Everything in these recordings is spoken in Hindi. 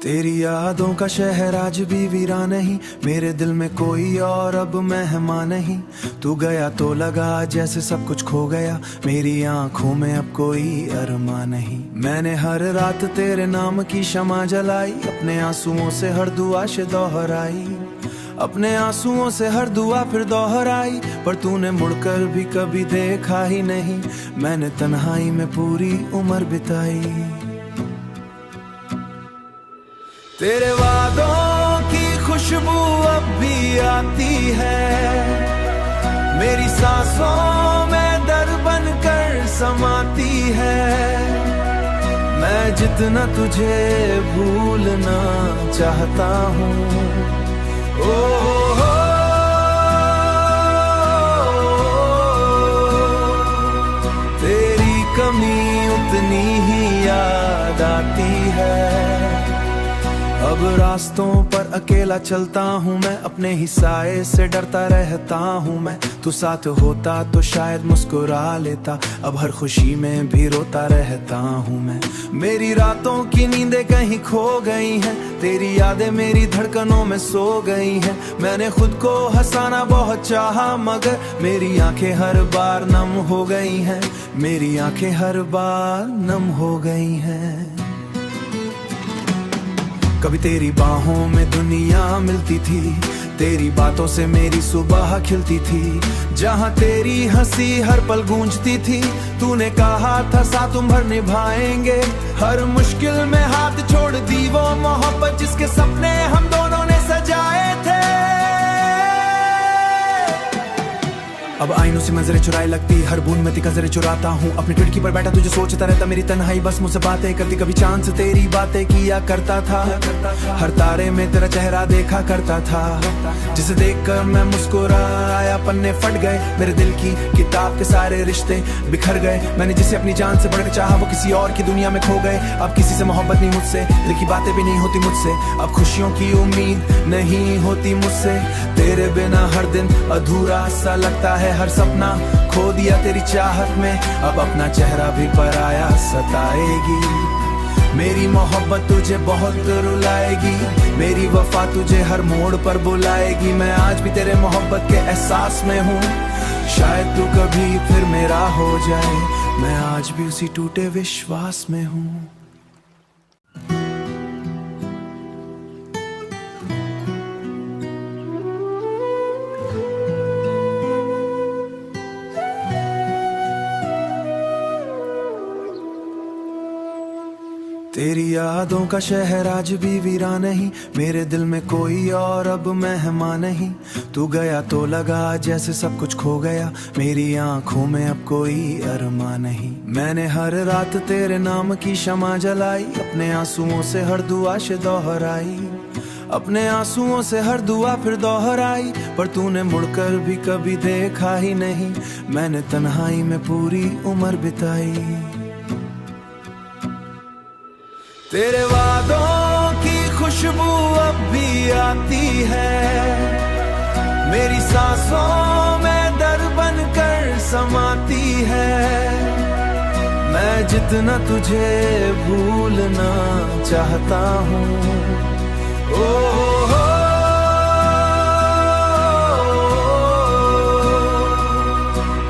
तेरी यादों का शहर आज भी वीरा नहीं, मेरे दिल में कोई और अब मेहमान नहीं। तू गया तो लगा जैसे सब कुछ खो गया, मेरी आंखों में अब कोई अरमा नहीं। मैंने हर रात तेरे नाम की शमा जलाई, अपने आंसुओं से हर दुआ से दोहराई, अपने आंसुओं से हर दुआ फिर दोहराई। पर तूने मुड़कर भी कभी देखा ही नहीं, मैंने तन्हाई में पूरी उम्र बिताई। तेरे वादों की खुशबू अब भी आती है, मेरी सांसों में दर्द बनकर समाती है। मैं जितना तुझे भूलना चाहता हूँ, ओ तेरी कमी उतनी ही याद आती है। अब रास्तों पर अकेला चलता हूँ मैं, अपने ही साए से डरता रहता हूँ मैं। तू साथ होता तो शायद मुस्कुरा लेता, अब हर खुशी में भी रोता रहता हूँ मैं। मेरी रातों की नींदें कहीं खो गई हैं, तेरी यादें मेरी धड़कनों में सो गई हैं। मैंने खुद को हंसाना बहुत चाहा, मगर मेरी आंखें हर बार नम हो गई हैं, मेरी आंखें हर बार नम हो गई हैं। कभी तेरी बाहों में दुनिया मिलती थी, तेरी बातों से मेरी सुबह खिलती थी। जहाँ तेरी हंसी हर पल गूंजती थी, तूने कहा था साथ उम्र निभाएंगे। हर मुश्किल में हाथ छोड़ दी वो मोहब्बत जिसके सपने हम दोनों ने सजाए थे। अब आईनों से नजरें चुराए लगती, हर बूंद में नजरें चुराता हूँ। अपनी खिड़की पर बैठा तुझे सोचता रहता, मेरी तन्हाई बस मुझसे बातें करती। कभी चांद से तेरी बातें किया करता था, हर तारे में तेरा चेहरा देखा करता था। जिसे देखकर मैं मुस्कुराया, पन्ने फट गए मेरे दिल की किताब के सारे रिश्ते बिखर गए। मैंने जिसे अपनी जान से बढ़कर चाहा, वो किसी और की दुनिया में खो गए। अब किसी से मोहब्बत नहीं मुझसे, दिल की बातें भी नहीं होती मुझसे। अब खुशियों की उम्मीद नहीं होती मुझसे, तेरे बिना हर दिन अधूरा सा लगता है। हर सपना खो दिया तेरी चाहत में, अब अपना चेहरा भी पराया सताएगी। मेरी मोहब्बत तुझे बहुत रुलाएगी, मेरी वफा तुझे हर मोड़ पर बुलाएगी। मैं आज भी तेरे मोहब्बत के एहसास में हूँ, शायद तू कभी फिर मेरा हो जाए। मैं आज भी उसी टूटे विश्वास में हूँ। तेरी यादों का शहर आज भी वीरा नहीं, मेरे दिल में कोई और अब मेहमान नहीं। तू गया तो लगा जैसे सब कुछ खो गया, मेरी आंखों में अब कोई अरमा नहीं। मैंने हर रात तेरे नाम की शमा जलाई, अपने आंसुओं से हर दुआ से दोहराई, अपने आंसुओं से हर दुआ फिर दोहराई। पर तूने मुड़कर भी कभी देखा ही नहीं, मैंने तन्हाई में पूरी उम्र बिताई। तेरे वादों की खुशबू अब भी आती है, मेरी सांसों में दर्द बनकर समाती है। मैं जितना तुझे भूलना चाहता हूँ, ओ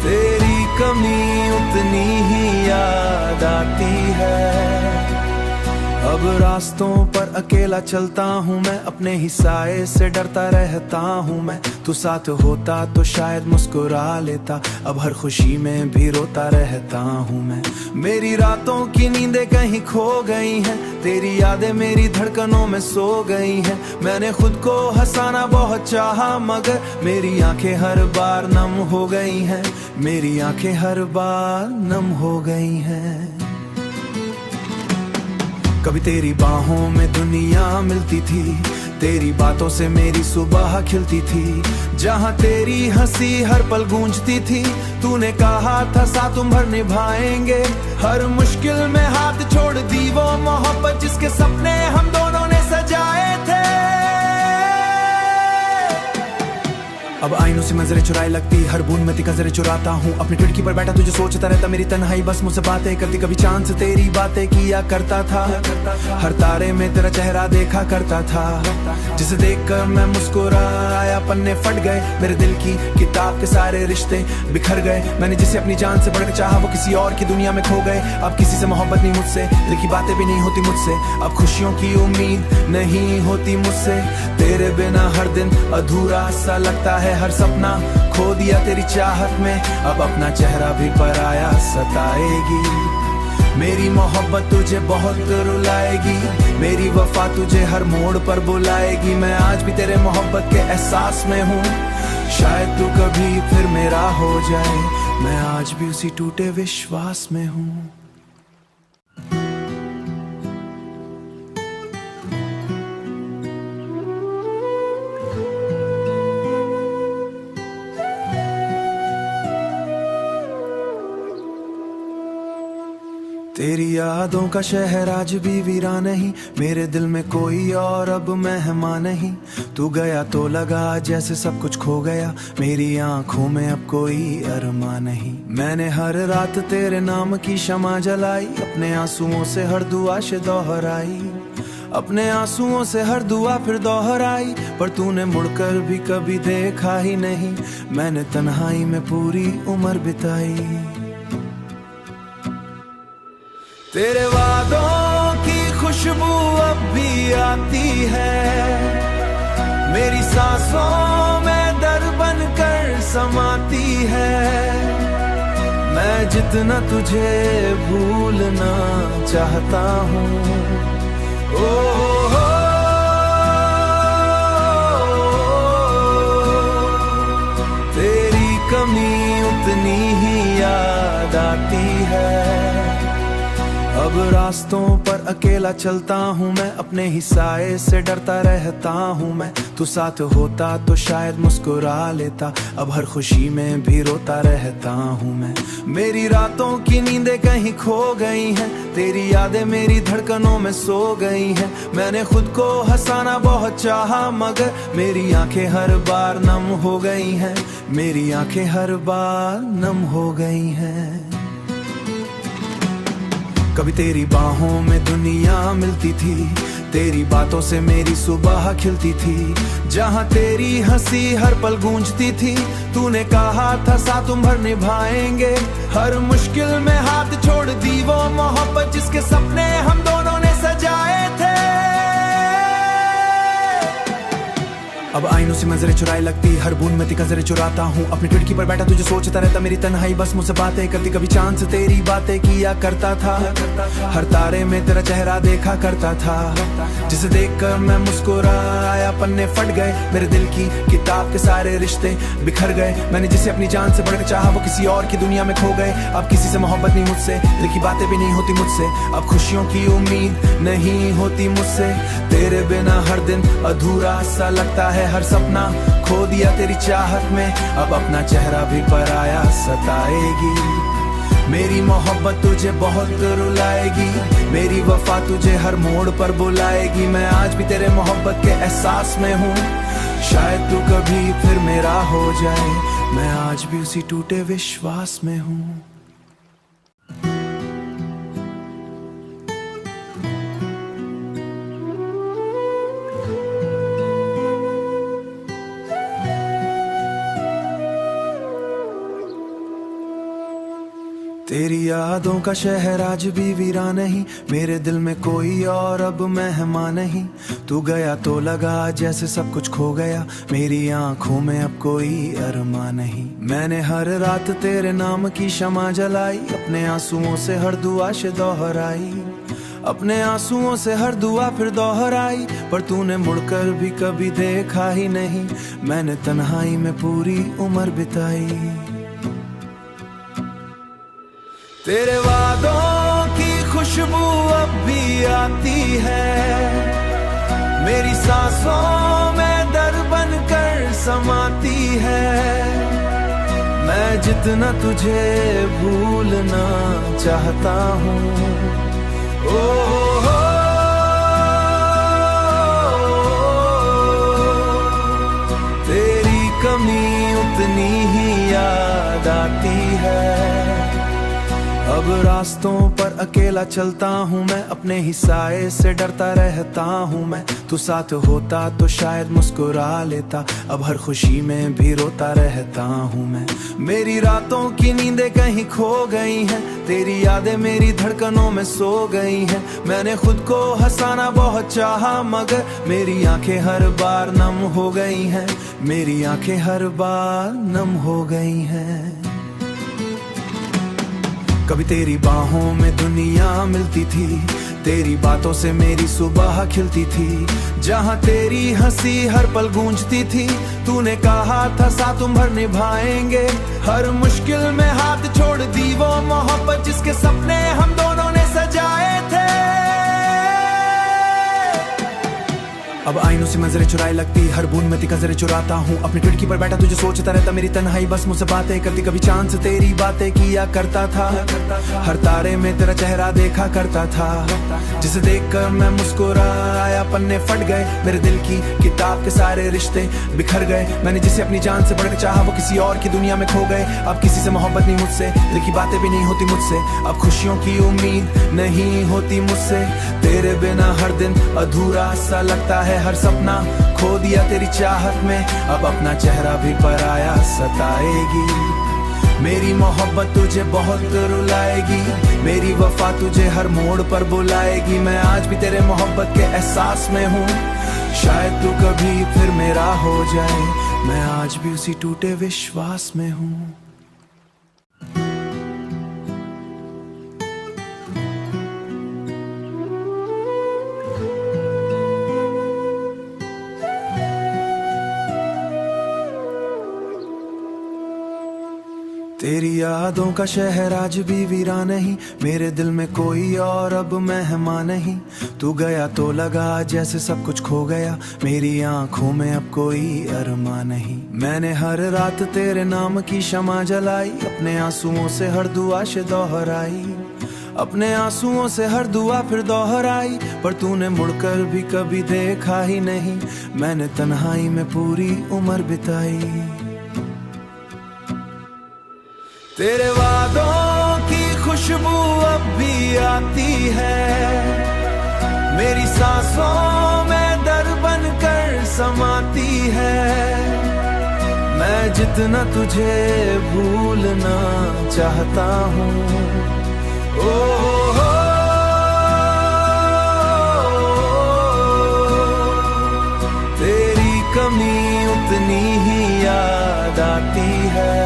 तेरी कमी उतनी ही याद आती है। अब रास्तों पर अकेला चलता हूँ मैं, अपने ही साए से डरता रहता हूँ मैं। तू साथ होता तो शायद मुस्कुरा लेता, अब हर खुशी में भी रोता रहता हूँ मैं। मेरी रातों की नींदें कहीं खो गई हैं, तेरी यादें मेरी धड़कनों में सो गई हैं। मैंने खुद को हंसाना बहुत चाहा, मगर मेरी आंखें हर बार नम हो गई हैं, मेरी आंखें हर बार नम हो गई हैं। कभी तेरी बाहों में दुनिया मिलती थी, तेरी बातों से मेरी सुबह खिलती थी। जहाँ तेरी हंसी हर पल गूंजती थी, तूने कहा था साथ उम्र निभाएंगे। हर मुश्किल में हाथ छोड़ दी वो मोहब्बत जिसके सपने हम दोनों ने सजाए थे। अब आईनों से नजरें चुराए लगती, हर बूंद में तिका नजरें चुराता हूँ। अपनी खिड़की पर बैठा तुझे सोचता रहता, मेरी तन्हाई बस मुझसे बातें करती। कभी चांद से तेरी बातें किया करता था, हर तारे में तेरा चेहरा देखा करता था। जिसे देखकर मैं मुस्कुराया, पन्ने फट गए मेरे दिल की किताब के सारे रिश्ते बिखर गए। मैंने जिसे अपनी जान से बढ़कर चाहा, वो किसी और की दुनिया में खो गए। अब किसी से मोहब्बत नहीं मुझसे, दिल की बातें भी नहीं होती मुझसे। अब खुशियों की उम्मीद नहीं होती मुझसे, तेरे बिना हर दिन अधूरा सा लगता है। हर सपना खो दिया तेरी चाहत में, अब अपना चेहरा भी पराया सताएगी। मेरी मोहब्बत तुझे बहुत रुलाएगी, मेरी वफा तुझे हर मोड़ पर बुलाएगी। मैं आज भी तेरे मोहब्बत के एहसास में हूँ, शायद तू कभी फिर मेरा हो जाए। मैं आज भी उसी टूटे विश्वास में हूँ। तेरी यादों का शहर आज भी वीरान नहीं, मेरे दिल में कोई और अब मेहमान नहीं। तू गया तो लगा जैसे सब कुछ खो गया, मेरी आंखों में अब कोई अरमा नहीं। मैंने हर रात तेरे नाम की शमा जलाई, अपने आंसुओं से हर दुआ से दोहराई। अपने आंसुओं से हर दुआ फिर दोहराई, पर तूने मुड़कर भी कभी देखा ही नहीं। मैंने तन्हाई में पूरी उम्र बिताई। तेरे वादों की खुशबू अब भी आती है, मेरी सांसों में दर्द बनकर समाती है। मैं जितना तुझे भूलना चाहता हूँ, ओ हो, तेरी कमी उतनी ही याद आती है। अब रास्तों पर अकेला चलता हूँ मैं, अपने ही साए से डरता रहता हूँ मैं। तू साथ होता तो शायद मुस्कुरा लेता, अब हर खुशी में भी रोता रहता हूँ मैं। मेरी रातों की नींदें कहीं खो गई हैं, तेरी यादें मेरी धड़कनों में सो गई हैं। मैंने खुद को हंसाना बहुत चाहा, मगर मेरी आंखें हर बार नम हो गई हैं। मेरी आंखें हर बार नम हो गई हैं। कभी तेरी बाहों में दुनिया मिलती थी, तेरी बातों से मेरी सुबह खिलती थी। जहाँ तेरी हंसी हर पल गूंजती थी, तूने कहा था साथ उम्र निभाएंगे। हर मुश्किल में हाथ छोड़ दी वो मोहब्बत, जिसके सपने हम दोनों ने सजाए थे। अब आईनों से नजरें चुराए लगती, हर बूंद में तिका नजरें चुराता हूँ। अपनी खिड़की पर बैठा तुझे सोचता रहता, मेरी तन्हाई बस मुझसे बातें करती। कभी चांद से तेरी बातें किया करता था, हर तारे में तेरा चेहरा देखा करता था। जिसे देखकर मैं मुस्कुराया, पन्ने फट गए मेरे दिल की किताब के सारे रिश्ते बिखर गए। मैंने जिसे अपनी जान से बढ़कर चाहा, वो किसी और की दुनिया में खो गए। अब किसी से मोहब्बत नहीं मुझसे, दिल की बातें भी नहीं होती मुझसे। अब खुशियों की उम्मीद नहीं होती मुझसे, तेरे बिना हर दिन अधूरा सा लगता है। हर सपना खो दिया तेरी चाहत में, अब अपना चेहरा भी पराया सताएगी। मेरी मोहब्बत तुझे बहुत रुलाएगी, मेरी वफा तुझे हर मोड़ पर बुलाएगी। मैं आज भी तेरे मोहब्बत के एहसास में हूँ, शायद तू कभी फिर मेरा हो जाए। मैं आज भी उसी टूटे विश्वास में हूँ। तेरी यादों का शहर आज भी वीरान नहीं, मेरे दिल में कोई और अब मेहमान नहीं। तू गया तो लगा जैसे सब कुछ खो गया, मेरी आंखों में अब कोई अरमा नहीं। मैंने हर रात तेरे नाम की शमा जलाई, अपने आंसुओं से हर दुआ से दोहराई। अपने आंसुओं से हर दुआ फिर दोहराई, पर तूने मुड़कर भी कभी देखा ही नहीं। मैंने तन्हाई में पूरी उम्र बिताई। तेरे वादों की खुशबू अब भी आती है, मेरी सांसों में दर्द बनकर समाती है। मैं जितना तुझे भूलना चाहता हूँ, ओ हो, तेरी कमी रास्तों पर अकेला चलता हूँ मैं, अपने ही साए से डरता रहता हूँ मैं। तू साथ होता तो शायद मुस्कुरा लेता, अब हर खुशी में भी रोता रहता हूँ मैं। मेरी रातों की नींदें कहीं खो गई हैं, तेरी यादें मेरी धड़कनों में सो गई हैं। मैंने खुद को हंसाना बहुत चाहा, मगर मेरी आंखें हर बार नम हो गई हैं, मेरी आंखें हर बार नम हो गई हैं। कभी तेरी बाहों में दुनिया मिलती थी, तेरी बातों से मेरी सुबह खिलती थी। जहाँ तेरी हंसी हर पल गूंजती थी, तूने कहा था साथ उम्र निभाएंगे। हर मुश्किल में हाथ छोड़ दी वो मोहब्बत जिसके सपने हम दोनों ने सजाए थे। अब आईनों से नजरें चुराए लगती, हर बूंद में नजरें चुराता हूँ। अपनी खिड़की पर बैठा तुझे सोचता रहता, मेरी तन्हाई बस मुझसे बातें करती। कभी चांद से तेरी बातें किया करता था, हर तारे में तेरा चेहरा देखा करता था। जिसे देखकर मैं मुस्कुराया, पन्ने फट गए मेरे दिल की किताब के सारे रिश्ते बिखर गए। मैंने जिसे अपनी जान से बढ़कर चाहा, वो किसी और की दुनिया में खो गए। अब किसी से मोहब्बत नहीं मुझसे, दिल की बातें भी नहीं होती मुझसे। अब खुशियों की उम्मीद नहीं होती मुझसे, तेरे बिना हर दिन अधूरा सा लगता है। हर सपना खो दिया तेरी चाहत में, अब अपना चेहरा भी पराया सताएगी। मेरी मोहब्बत तुझे बहुत रुलाएगी, मेरी वफा तुझे हर मोड़ पर बुलाएगी। मैं आज भी तेरे मोहब्बत के एहसास में हूँ, शायद तू कभी फिर मेरा हो जाए। मैं आज भी उसी टूटे विश्वास में हूँ। तेरी यादों का शहर आज भी वीरान नहीं, मेरे दिल में कोई और अब मेहमान नहीं। तू गया तो लगा जैसे सब कुछ खो गया, मेरी आंखों में अब कोई अरमान नहीं। मैंने हर रात तेरे नाम की शमा जलाई, अपने आंसुओं से हर दुआ से दोहराई। अपने आंसुओं से हर दुआ फिर दोहराई, पर तूने मुड़कर भी कभी देखा ही नहीं। मैंने तन्हाई में पूरी उम्र बिताई। तेरे वादों की खुशबू अब भी आती है, मेरी सांसों में दर्द बनकर समाती है। मैं जितना तुझे भूलना चाहता हूँ, ओ तेरी कमी उतनी ही याद आती है।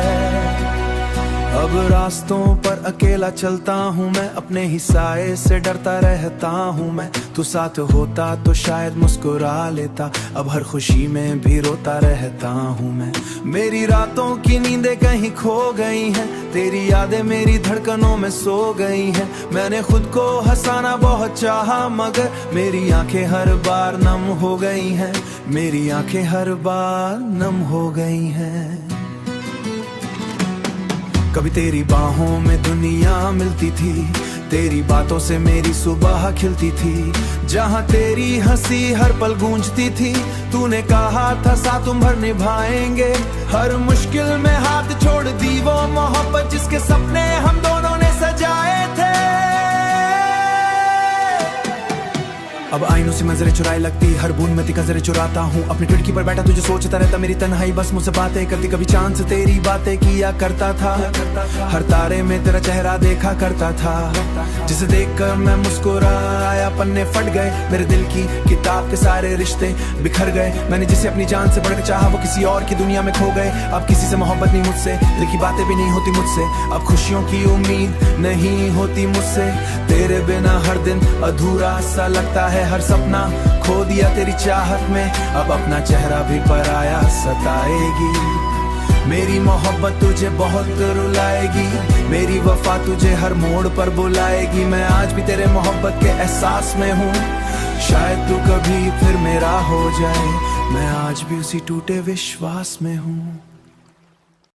अब रास्तों पर अकेला चलता हूँ मैं, अपने ही साए से डरता रहता हूँ मैं। तू साथ होता तो शायद मुस्कुरा लेता, अब हर खुशी में भी रोता रहता हूँ मैं। मेरी रातों की नींदें कहीं खो गई हैं, तेरी यादें मेरी धड़कनों में सो गई हैं। मैंने खुद को हंसाना बहुत चाहा, मगर मेरी आंखें हर बार नम हो गई हैं, मेरी आंखें हर बार नम हो गई हैं। कभी तेरी बाहों में दुनिया मिलती थी, तेरी बातों से मेरी सुबह खिलती थी। जहाँ तेरी हंसी हर पल गूंजती थी, तूने कहा था साथ उम्र निभाएंगे। हर मुश्किल में हाथ छोड़ दी वो मोहब्बत जिसके सपने हम दोनों ने सजाए थे। अब आईनों से नजरें चुराए लगती, हर बूंद में नजरें चुराता हूँ। अपनी खिड़की पर बैठा तुझे सोचता रहता, मेरी तन्हाई बस मुझसे बातें करती। कभी चांद से तेरी बातें किया करता था, हर तारे में तेरा चेहरा देखा करता था। जिसे देखकर मैं मुस्कुराया, पन्ने फट गए मेरे दिल की किताब के सारे रिश्ते बिखर गए। मैंने जिसे अपनी जान से बढ़कर चाहा, वो किसी और की दुनिया में खो गए। अब किसी से मोहब्बत नहीं मुझसे, दिल की बातें भी नहीं होती मुझसे। अब खुशियों की उम्मीद नहीं होती मुझसे, तेरे बिना हर दिन अधूरा सा लगता है। हर सपना खो दिया तेरी चाहत में, अब अपना चेहरा भी पराया सताएगी। मेरी मोहब्बत तुझे बहुत रुलाएगी, मेरी वफा तुझे हर मोड़ पर बुलाएगी। मैं आज भी तेरे मोहब्बत के एहसास में हूँ, शायद तू कभी फिर मेरा हो जाए। मैं आज भी उसी टूटे विश्वास में हूँ।